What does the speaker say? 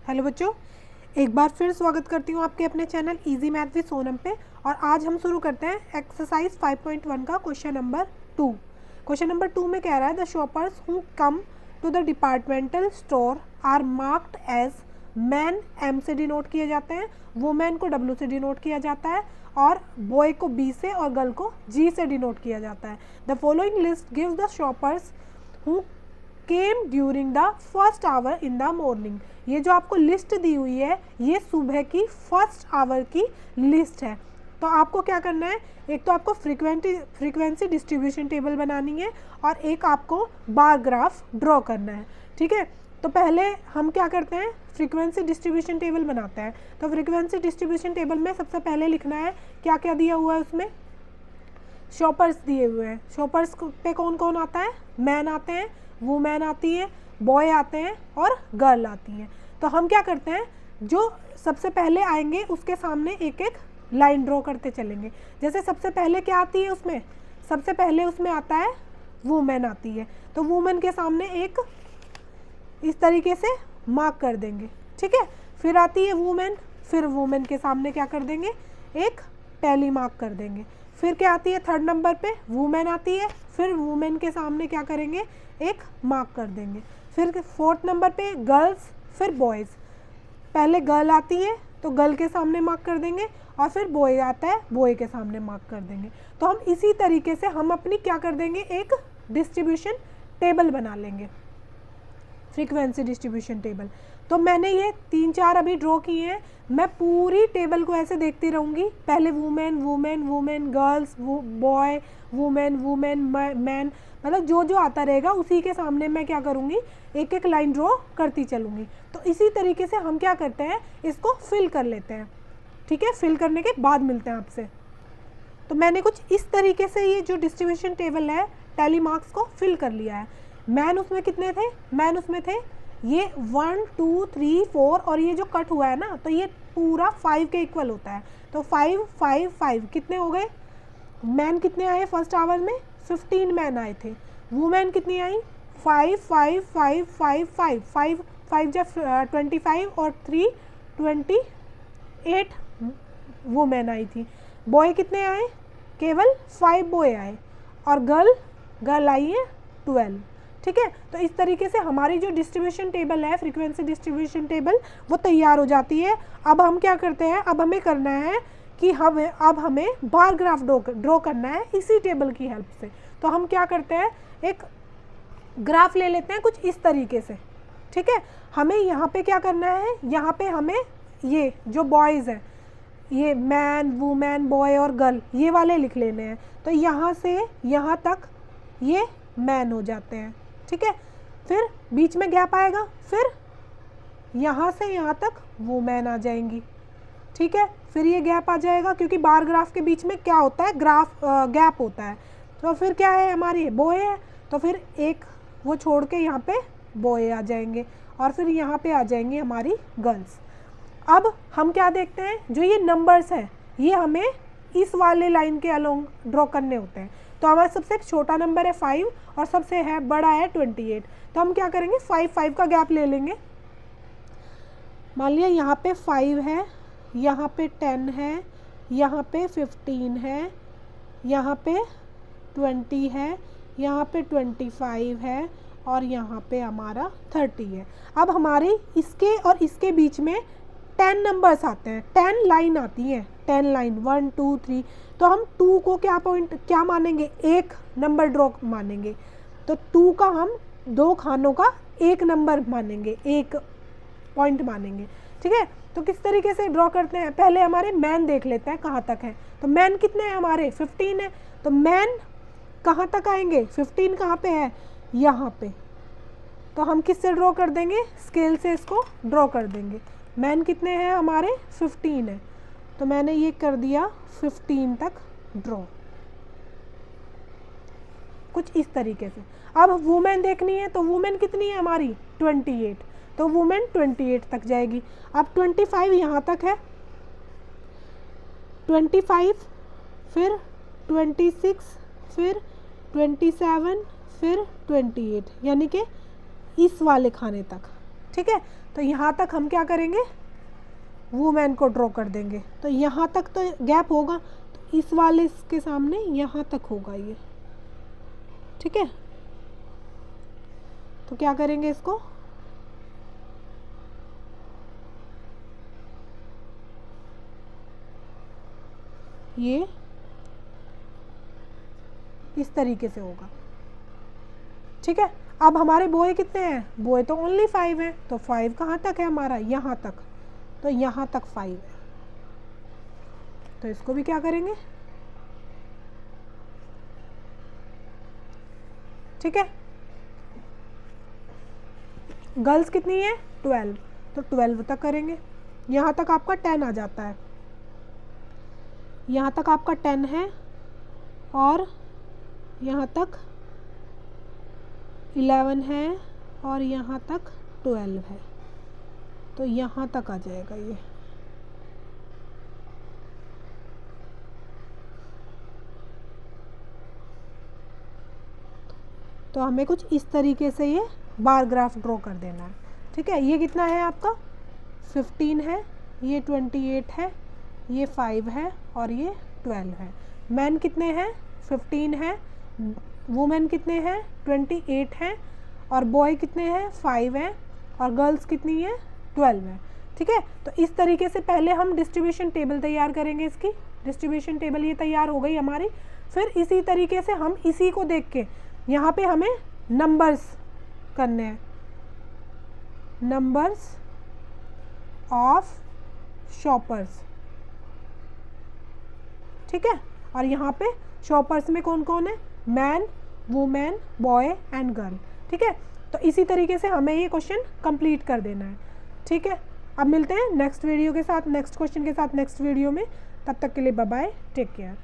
Hello बच्चों, एक बार फिर स्वागत करती हूँ आपके अपने channel easy math with Sonam पे। और आज हम शुरू करते हैं एक्सरसाइज 5.1 का क्वेश्चन नंबर 2। क्वेश्चन नंबर 2 में कह रहा है the shoppers who come to the departmental store are marked as man M से डिनोट किए जाते हैं, वुमेन को डब्ल्यू से डिनोट किया जाता है और बॉय को बी से और गर्ल को जी से डिनोट किया जाता है। The following list gives the shoppers who came during the first hour in the morning. ये जो आपको लिस्ट दी हुई है ये सुबह की फर्स्ट आवर की लिस्ट है। तो आपको क्या करना है, एक तो आपको फ्रीक्वेंसी डिस्ट्रीब्यूशन टेबल बनानी है और एक आपको बार ग्राफ ड्रॉ करना है। ठीक है, तो पहले हम क्या करते हैं, फ्रीक्वेंसी डिस्ट्रीब्यूशन टेबल बनाते हैं। तो फ्रीक्वेंसी डिस्ट्रीब्यूशन टेबल में सबसे पहले लिखना है क्या क्या दिया हुआ है, उसमें शॉपर्स दिए हुए हैं। शॉपर्स पे कौन कौन आता है, मैन आते हैं, वुमेन आती है, बॉय आते हैं और गर्ल आती हैं। तो हम क्या करते हैं, जो सबसे पहले आएंगे उसके सामने एक एक लाइन ड्रॉ करते चलेंगे। जैसे सबसे पहले क्या आती है, उसमें सबसे पहले उसमें आता है वुमेन आती है, तो वुमेन के सामने एक इस तरीके से मार्क कर देंगे। ठीक है, फिर आती है वुमेन, फिर वुमेन के सामने क्या कर देंगे, एक टैली मार्क कर देंगे। फिर क्या आती है, थर्ड नंबर पे वुमेन आती है, फिर वुमेन के सामने क्या करेंगे, एक मार्क कर देंगे। फिर फोर्थ नंबर पे गर्ल्स, फिर बॉयज़। पहले गर्ल आती है तो गर्ल के सामने मार्क कर देंगे और फिर बॉय आता है, बॉय के सामने मार्क कर देंगे। तो हम इसी तरीके से हम अपनी क्या कर देंगे, एक डिस्ट्रीब्यूशन टेबल बना लेंगे, फ्रीक्वेंसी डिस्ट्रीब्यूशन टेबल। तो मैंने ये 3-4 अभी ड्रॉ किए हैं। मैं पूरी टेबल को ऐसे देखती रहूँगी, पहले women women women, girls boy, women women man, मतलब जो जो आता रहेगा उसी के सामने मैं क्या करूँगी, एक एक लाइन ड्रॉ करती चलूँगी। तो इसी तरीके से हम क्या करते हैं, इसको फिल कर लेते हैं। ठीक है, फिल करने के बाद मिलते हैं आपसे। तो मैंने कुछ इस तरीके से ये जो डिस्ट्रीब्यूशन टेबल है टैली मार्क्स को फिल कर लिया है। मैन उसमें कितने थे, मैन उसमें थे ये 1 2 3 4 और ये जो कट हुआ है ना, तो ये पूरा 5 के इक्वल होता है। तो 5 5 5 कितने हो गए, मैन कितने आए फर्स्ट आवर में, 15 मैन आए थे। वुमेन कितनी आई, 5 5 5 5 5 5 5 जब 25 और 3 28 वुमेन आई थी। बॉय कितने आए, केवल 5 बॉय आए और गर्ल आई है 12। ठीक है, तो इस तरीके से हमारी जो डिस्ट्रीब्यूशन टेबल है, फ्रीक्वेंसी डिस्ट्रीब्यूशन टेबल, वो तैयार हो जाती है। अब हम क्या करते हैं, अब हमें करना है कि अब हमें बार ग्राफ ड्रॉ करना है इसी टेबल की हेल्प से। तो हम क्या करते हैं, एक ग्राफ ले लेते हैं कुछ इस तरीके से। ठीक है, हमें यहाँ पे क्या करना है, यहाँ पे हमें ये जो बॉयज़ हैं, ये मैन वुमेन बॉय और गर्ल, ये वाले लिख लेने हैं। तो यहाँ से यहाँ तक ये मैन हो जाते हैं। ठीक है, फिर बीच में गैप आएगा, फिर यहाँ से यहाँ तक वुमेन आ जाएंगी। ठीक है, फिर ये गैप आ जाएगा क्योंकि बार ग्राफ के बीच में क्या होता है, गैप होता है। तो फिर क्या है, हमारी बॉय है, तो फिर एक वो छोड़ के यहाँ पे बॉय आ जाएंगे और फिर यहाँ पे आ जाएंगी हमारी गर्ल्स। अब हम क्या देखते हैं, जो ये नंबर्स हैं ये हमें इस वाले लाइन के अलोंग ड्रॉ करने होते हैं। तो हमारा सबसे छोटा नंबर है 5 और सबसे है बड़ा है 28। तो हम क्या करेंगे, 5 5 का गैप ले लेंगे। मान लिया यहाँ पे 5 है, यहाँ पे 10 है, यहाँ पे 15 है, यहाँ पे 20 है, यहाँ पे 25 है और यहाँ पे हमारा 30 है। अब हमारी इसके और इसके बीच में 10 नंबर्स आते हैं, 10 लाइन आती है, 10 लाइन 1 2 3। तो हम 2 को क्या मानेंगे, एक नंबर ड्रॉ मानेंगे। तो 2 का हम 2 खानों का एक नंबर मानेंगे, एक पॉइंट मानेंगे। ठीक है, तो किस तरीके से ड्रॉ करते हैं, पहले हमारे मैन देख लेते हैं कहाँ तक है। तो मैन कितने हैं हमारे, 15 है। तो मैन कहाँ तक आएंगे, 15 कहाँ पे है, यहाँ पे। तो हम किससे ड्रॉ कर देंगे, स्केल से इसको ड्रॉ कर देंगे। मैन कितने हैं हमारे, 15 है। तो मैंने ये कर दिया 15 तक ड्रॉ, कुछ इस तरीके से। अब वुमेन देखनी है, तो वुमेन कितनी है हमारी, 28। तो वुमेन 28 तक जाएगी। अब 25 यहाँ तक है, 25 फिर 26 फिर 27 फिर 28, यानी कि इस वाले खाने तक। ठीक है, तो यहाँ तक हम क्या करेंगे, वुमेन को ड्रॉ कर देंगे। तो यहाँ तक तो गैप होगा, तो इस वाले इसके सामने यहाँ तक होगा ये, ठीक है। तो क्या करेंगे इसको, ये इस तरीके से होगा, ठीक है। अब हमारे बोए कितने हैं, बोए तो ओनली 5 है, तो 5 कहाँ तक है हमारा, यहाँ तक, तो यहाँ तक 5 है। तो इसको भी क्या करेंगे, ठीक है। गर्ल्स कितनी है 12, तो 12 तक करेंगे। यहाँ तक आपका 10 आ जाता है, यहाँ तक आपका 10 है और यहाँ तक 11 है और यहाँ तक 12 है, तो यहाँ तक आ जाएगा ये। तो हमें कुछ इस तरीके से ये बार ग्राफ ड्रॉ कर देना है, ठीक है। ये कितना है आपका 15 है, ये 28 है, ये 5 है और ये 12 है। मैन कितने हैं 15 है, वुमेन कितने हैं 28 हैं और बॉय कितने हैं 5 हैं और गर्ल्स कितनी है 12 है, ठीक है। तो इस तरीके से पहले हम डिस्ट्रीब्यूशन टेबल तैयार करेंगे। इसकी डिस्ट्रीब्यूशन टेबल ये तैयार हो गई हमारी। फिर इसी तरीके से हम इसी को देख के यहाँ पे हमें नंबर्स करने हैं, नंबर्स ऑफ शॉपर्स, ठीक है। और यहाँ पे शॉपर्स में कौन कौन है, man, women, boy and girl, ठीक है। तो इसी तरीके से हमें ये क्वेश्चन कंप्लीट कर देना है, ठीक है। अब मिलते हैं नेक्स्ट वीडियो के साथ, नेक्स्ट क्वेश्चन के साथ नेक्स्ट वीडियो में। तब तक के लिए बाय बाय, टेक केयर।